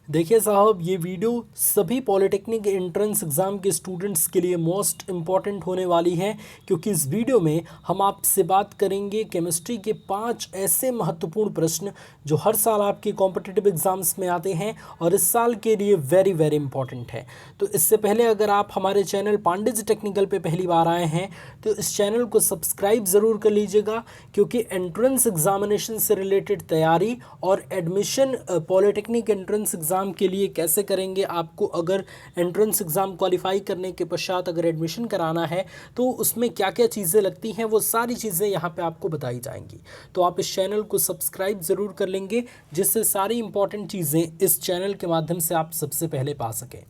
देखिए साहब, ये वीडियो सभी पॉलिटेक्निक एंट्रेंस एग्ज़ाम के स्टूडेंट्स के लिए मोस्ट इम्पॉर्टेंट होने वाली है, क्योंकि इस वीडियो में हम आपसे बात करेंगे केमिस्ट्री के 5 ऐसे महत्वपूर्ण प्रश्न जो हर साल आपके कॉम्पिटिटिव एग्ज़ाम्स में आते हैं और इस साल के लिए वेरी वेरी इंपॉर्टेंट है। तो इससे पहले अगर आप हमारे चैनल पांडिज टेक्निकल पे पहली बार आए हैं तो इस चैनल को सब्सक्राइब ज़रूर कर लीजिएगा, क्योंकि एंट्रेंस एग्जामिनेशन से रिलेटेड तैयारी और एडमिशन पॉलिटेक्निक एंट्रेंस एग्ज़ाम के लिए कैसे करेंगे, आपको अगर एंट्रेंस एग्ज़ाम क्वालिफाई करने के पश्चात अगर एडमिशन कराना है तो उसमें क्या क्या चीज़ें लगती हैं, वो सारी चीज़ें यहाँ पे आपको बताई जाएंगी। तो आप इस चैनल को सब्सक्राइब ज़रूर कर लेंगे, जिससे सारी इंपॉर्टेंट चीज़ें इस चैनल के माध्यम से आप सबसे पहले पा सकें।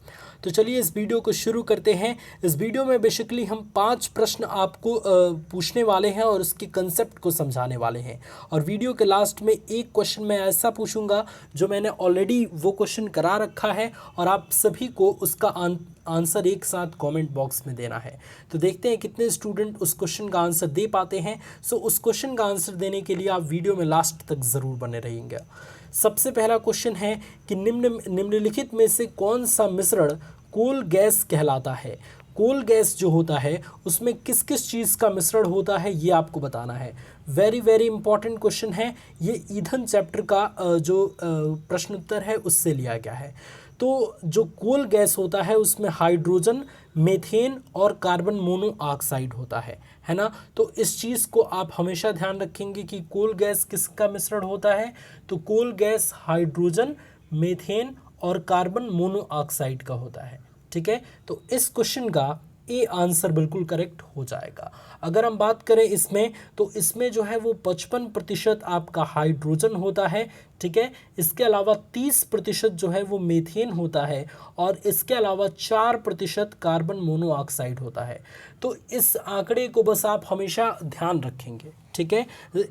तो चलिए इस वीडियो को शुरू करते हैं। इस वीडियो में बेसिकली हम 5 प्रश्न आपको पूछने वाले हैं और उसके कंसेप्ट को समझाने वाले हैं, और वीडियो के लास्ट में एक क्वेश्चन मैं ऐसा पूछूंगा जो मैंने ऑलरेडी वो क्वेश्चन करा रखा है और आप सभी को उसका आंसर एक साथ कमेंट बॉक्स में देना है। तो देखते हैं कितने स्टूडेंट उस क्वेश्चन का आंसर दे पाते हैं। सो उस क्वेश्चन का आंसर देने के लिए आप वीडियो में लास्ट तक ज़रूर बने रहेंगे। सबसे पहला क्वेश्चन है कि निम्नलिखित में से कौन सा मिश्रण कोल गैस कहलाता है। कोल गैस जो होता है उसमें किस किस चीज़ का मिश्रण होता है, ये आपको बताना है। वेरी वेरी इंपॉर्टेंट क्वेश्चन है ये, ईंधन चैप्टर का जो प्रश्न उत्तर है उससे लिया गया है। तो जो कोल गैस होता है उसमें हाइड्रोजन, मीथेन और कार्बन मोनोऑक्साइड होता है ना। तो इस चीज़ को आप हमेशा ध्यान रखेंगे कि कोल गैस किसका मिश्रण होता है। तो कोल गैस हाइड्रोजन, मीथेन और कार्बन मोनोऑक्साइड का होता है। ठीक है, तो इस क्वेश्चन का ए आंसर बिल्कुल करेक्ट हो जाएगा। अगर हम बात करें इसमें, तो इसमें जो है वो 55% आपका हाइड्रोजन होता है। ठीक है, इसके अलावा 30% जो है वो मीथेन होता है और इसके अलावा 4% कार्बन मोनोऑक्साइड होता है। तो इस आंकड़े को बस आप हमेशा ध्यान रखेंगे। ठीक है,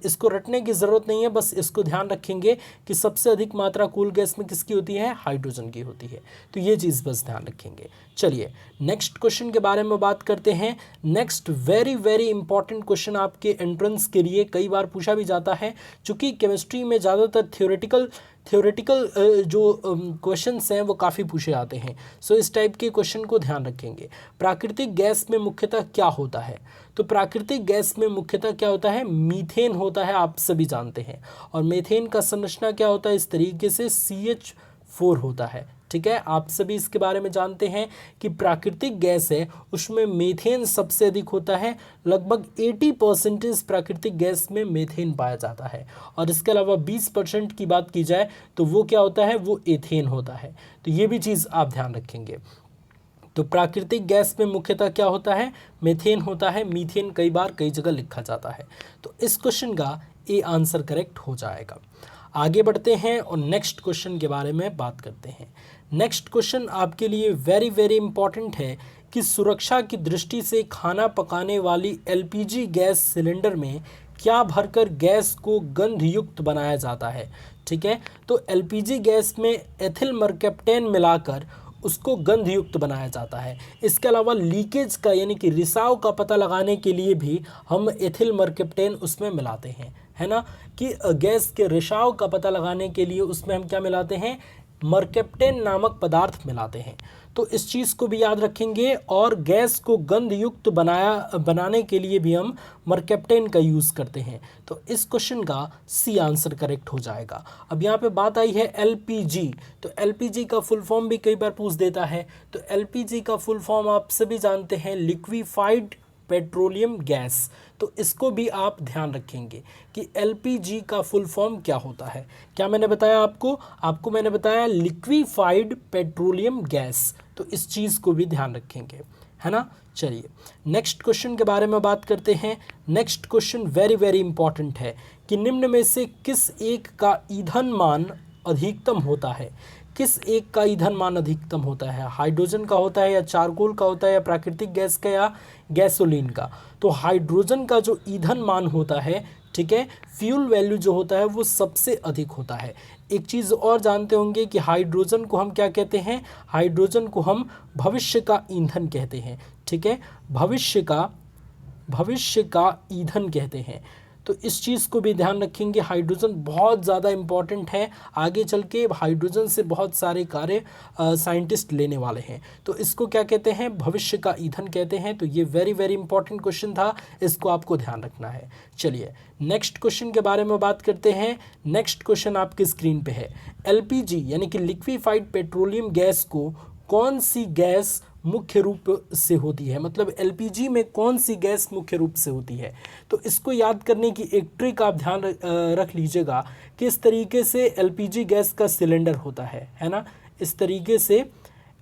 इसको रटने की ज़रूरत नहीं है, बस इसको ध्यान रखेंगे कि सबसे अधिक मात्रा कोल गैस में किसकी होती है, हाइड्रोजन की होती है। तो ये चीज़ बस ध्यान रखेंगे। चलिए नेक्स्ट क्वेश्चन के बारे में बात करते हैं। Next very very important question आपके एंट्रेंस के लिए कई बार पूछा भी जाता है, चूँकि केमिस्ट्री में ज़्यादातर थ्योरेटिकल जो क्वेश्चंस हैं वो काफ़ी पूछे जाते हैं। सो इस टाइप के क्वेश्चन को ध्यान रखेंगे। प्राकृतिक गैस में मुख्यतः क्या होता है। तो प्राकृतिक गैस में मुख्यतः क्या होता है, मीथेन होता है, आप सभी जानते हैं। और मीथेन का संरचना क्या होता है, इस तरीके से CH4 होता है। ठीक है, आप सभी इसके बारे में जानते हैं कि प्राकृतिक गैस है उसमें मीथेन सबसे अधिक होता है। लगभग 80% प्राकृतिक गैस में मीथेन पाया जाता है, और इसके अलावा 20% की बात की जाए तो वो क्या होता है, वो एथेन होता है। तो ये भी चीज़ आप ध्यान रखेंगे। तो प्राकृतिक गैस में मुख्यतः क्या होता है, मीथेन होता है। मीथेन कई बार कई जगह लिखा जाता है। तो इस क्वेश्चन का ए आंसर करेक्ट हो जाएगा। आगे बढ़ते हैं और नेक्स्ट क्वेश्चन के बारे में बात करते हैं। नेक्स्ट क्वेश्चन आपके लिए वेरी वेरी इंपॉर्टेंट है कि सुरक्षा की दृष्टि से खाना पकाने वाली LPG गैस सिलेंडर में क्या भरकर गैस को गंधयुक्त बनाया जाता है। ठीक है, तो LPG गैस में एथिल मरकैप्टेन मिलाकर उसको गंधयुक्त बनाया जाता है। इसके अलावा लीकेज का यानी कि रिसाव का पता लगाने के लिए भी हम एथिल मरकैप्टेन उसमें मिलाते हैं, है ना। कि गैस के रिसाव का पता लगाने के लिए उसमें हम क्या मिलाते हैं, मरकैप्टेन नामक पदार्थ मिलाते हैं। तो इस चीज़ को भी याद रखेंगे, और गैस को गंधयुक्त बनाने के लिए भी हम मरकैप्टेन का यूज़ करते हैं। तो इस क्वेश्चन का सी आंसर करेक्ट हो जाएगा। अब यहाँ पे बात आई है LPG। तो LPG का फुल फॉर्म भी कई बार पूछ देता है। तो LPG का फुल फॉर्म आप सभी जानते हैं, लिक्विफाइड पेट्रोलियम गैस। तो इसको भी आप ध्यान रखेंगे कि LPG का फुल फॉर्म क्या होता है। क्या मैंने बताया आपको मैंने बताया लिक्विफाइड पेट्रोलियम गैस। तो इस चीज़ को भी ध्यान रखेंगे, है ना। चलिए नेक्स्ट क्वेश्चन के बारे में बात करते हैं। Next question very very important है कि निम्न में से किस एक का ईंधन मान अधिकतम होता है। किस एक का ईंधन मान अधिकतम होता है, हाइड्रोजन का होता है या चारकोल का होता है या प्राकृतिक गैस का या गैसोलीन का। तो हाइड्रोजन का जो ईंधन मान होता है, ठीक है, फ्यूल वैल्यू जो होता है वो सबसे अधिक होता है। एक चीज़ और जानते होंगे कि हाइड्रोजन को हम क्या कहते हैं, हाइड्रोजन को हम भविष्य का ईंधन कहते हैं। ठीक है, भविष्य का ईंधन कहते हैं। तो इस चीज़ को भी ध्यान रखेंगे। हाइड्रोजन बहुत ज़्यादा इम्पॉर्टेंट है, आगे चल के हाइड्रोजन से बहुत सारे कार्य साइंटिस्ट लेने वाले हैं। तो इसको क्या कहते हैं, भविष्य का ईंधन कहते हैं। तो ये वेरी वेरी इंपॉर्टेंट क्वेश्चन था, इसको आपको ध्यान रखना है। चलिए नेक्स्ट क्वेश्चन के बारे में बात करते हैं। नेक्स्ट क्वेश्चन आपकी स्क्रीन पे है। एलपीजी यानी कि लिक्विफाइड पेट्रोलियम गैस को कौन सी गैस मुख्य रूप से होती है, मतलब एलपीजी में कौन सी गैस मुख्य रूप से होती है। तो इसको याद करने की एक ट्रिक आप ध्यान रख लीजिएगा, किस तरीके से एलपीजी गैस का सिलेंडर होता है ना। इस तरीके से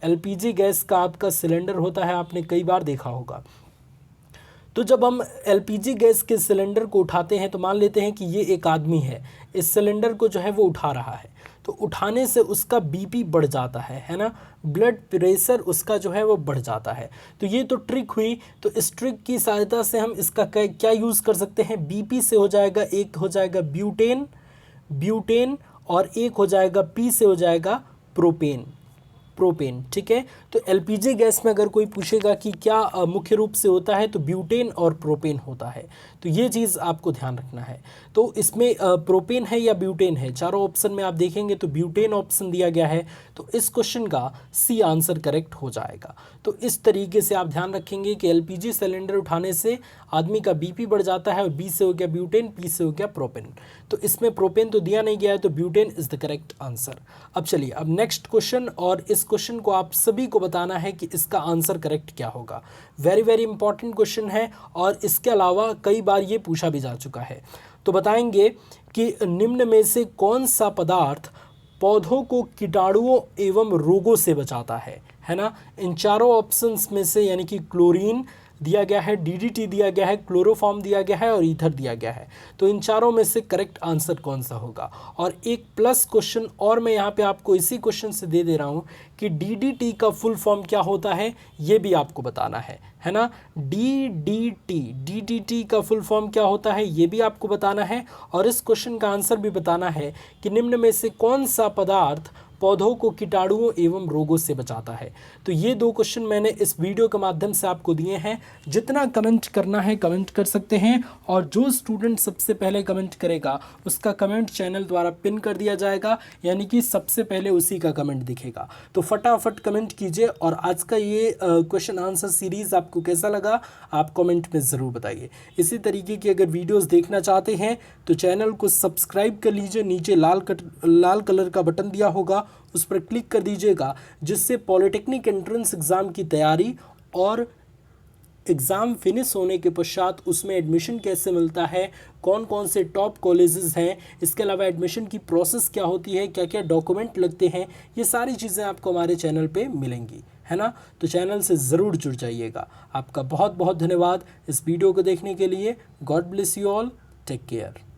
एलपीजी गैस का आपका सिलेंडर होता है, आपने कई बार देखा होगा। तो जब हम एलपीजी गैस के सिलेंडर को उठाते हैं तो मान लेते हैं कि ये एक आदमी है, इस सिलेंडर को जो है वो उठा रहा है। तो उठाने से उसका बीपी बढ़ जाता है ना, ब्लड प्रेशर उसका जो है वो बढ़ जाता है। तो ये तो ट्रिक हुई। तो इस ट्रिक की सहायता से हम इसका क्या यूज़ कर सकते हैं, बीपी से हो जाएगा, एक हो जाएगा ब्यूटेन और एक हो जाएगा पी से हो जाएगा प्रोपेन। ठीक है। तो एलपीजी गैस में अगर कोई पूछेगा कि क्या मुख्य रूप से होता है, तो ब्यूटेन और प्रोपेन होता है। तो ये चीज़ आपको ध्यान रखना है। तो इसमें प्रोपेन है या ब्यूटेन है, चारों ऑप्शन में आप देखेंगे तो ब्यूटेन ऑप्शन दिया गया है। तो इस क्वेश्चन का सी आंसर करेक्ट हो जाएगा। तो इस तरीके से आप ध्यान रखेंगे कि एलपीजी सिलेंडर उठाने से आदमी का बीपी बढ़ जाता है, और बी से हो गया ब्यूटेन, पी से हो गया प्रोपेन। तो इसमें प्रोपेन तो दिया नहीं गया है, तो butane is the correct answer. अब चलिए अब नेक्स्ट क्वेश्चन, और इस क्वेश्चन को आप सभी को बताना है कि इसका आंसर करेक्ट क्या होगा। वेरी वेरी इंपॉर्टेंट क्वेश्चन है, और इसके अलावा कई बार ये पूछा भी जा चुका है। तो बताएंगे कि निम्न में से कौन सा पदार्थ पौधों को कीटाणुओं एवं रोगों से बचाता है ना। इन चारों ऑप्शंस में से यानी कि क्लोरीन दिया गया है, डीडीटी दिया गया है, क्लोरोफॉर्म दिया गया है और ईथर दिया गया है। तो इन चारों में से करेक्ट आंसर कौन सा होगा। और एक प्लस क्वेश्चन और मैं यहाँ पे आपको इसी क्वेश्चन से दे रहा हूँ कि डीडीटी का फुल फॉर्म क्या होता है, ये भी आपको बताना है ना। डीडीटी का फुल फॉर्म क्या होता है, ये भी आपको बताना है। और इस क्वेश्चन का आंसर भी बताना है कि निम्न में से कौन सा पदार्थ पौधों को कीटाणुओं एवं रोगों से बचाता है। तो ये दो क्वेश्चन मैंने इस वीडियो के माध्यम से आपको दिए हैं। जितना कमेंट करना है कमेंट कर सकते हैं, और जो स्टूडेंट सबसे पहले कमेंट करेगा उसका कमेंट चैनल द्वारा पिन कर दिया जाएगा, यानी कि सबसे पहले उसी का कमेंट दिखेगा। तो फटाफट कमेंट कीजिए। और आज का ये क्वेश्चन आंसर सीरीज़ आपको कैसा लगा आप कमेंट में ज़रूर बताइए। इसी तरीके की अगर वीडियोज़ देखना चाहते हैं तो चैनल को सब्सक्राइब कर लीजिए, नीचे लाल कलर का बटन दिया होगा उस पर क्लिक कर दीजिएगा, जिससे पॉलिटेक्निक एंट्रेंस एग्ज़ाम की तैयारी और एग्ज़ाम फिनिश होने के पश्चात उसमें एडमिशन कैसे मिलता है, कौन कौन से टॉप कॉलेजेस हैं, इसके अलावा एडमिशन की प्रोसेस क्या होती है, क्या क्या डॉक्यूमेंट लगते हैं, ये सारी चीज़ें आपको हमारे चैनल पे मिलेंगी, है ना। तो चैनल से ज़रूर जुड़ जाइएगा। आपका बहुत बहुत धन्यवाद इस वीडियो को देखने के लिए। God bless you all, take care.